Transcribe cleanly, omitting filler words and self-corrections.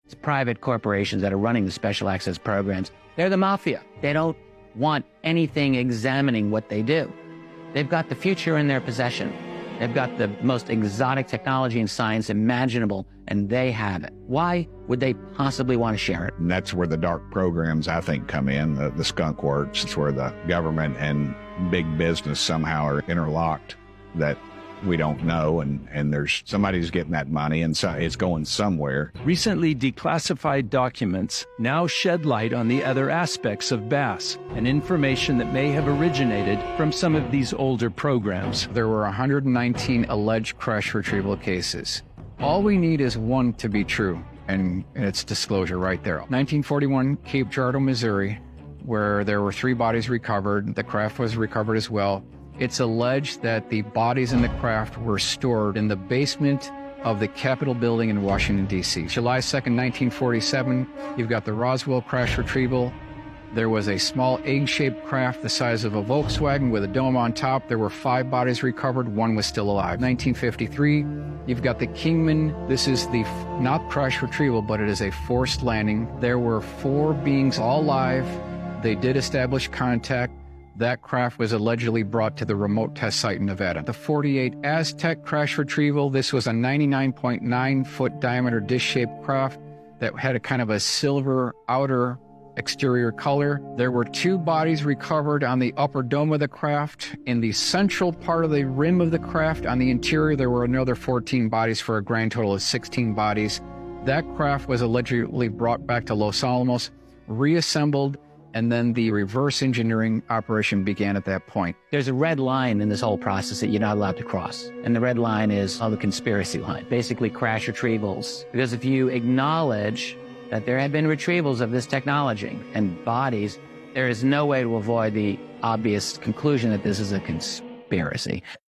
It's private corporations that are running the special access programs. They're the mafia. They don't want anything examining what they do. They've got the future in their possession. They've got the most exotic technology and science imaginable, and they have it. Why would they possibly want to share it? And that's where the dark programs, I think, come in, the skunk works. It's where the government and big business somehow are interlocked that we don't know, and there's somebody's getting that money, and so it's going somewhere. Recently declassified documents now shed light on the other aspects of BASS and information that may have originated from some of these older programs. There were 119 alleged crash retrieval cases. All we need is one to be true, and it's disclosure right there. 1941, Cape Girardeau, Missouri, where there were 3 bodies recovered. The craft was recovered as well. It's alleged that the bodies in the craft were stored in the basement of the Capitol building in Washington, D.C. July 2nd, 1947, you've got the Roswell crash retrieval. There was a small egg-shaped craft the size of a Volkswagen with a dome on top. There were 5 bodies recovered. 1 was still alive. 1953, you've got the Kingman. This is the not crash retrieval, but it is a forced landing. There were 4 beings all live. They did establish contact. That craft was allegedly brought to the remote test site in Nevada. The 48 Aztec crash retrieval, this was a 99.9-foot diameter dish-shaped craft that had a kind of a silver outer exterior color. There were 2 bodies recovered on the upper dome of the craft. In the central part of the rim of the craft, on the interior, there were another 14 bodies for a grand total of 16 bodies. That craft was allegedly brought back to Los Alamos, reassembled, and then the reverse engineering operation began at that point. There's a red line in this whole process that you're not allowed to cross. And the red line is the conspiracy line, basically crash retrievals. Because if you acknowledge that there have been retrievals of this technology and bodies, there is no way to avoid the obvious conclusion that this is a conspiracy.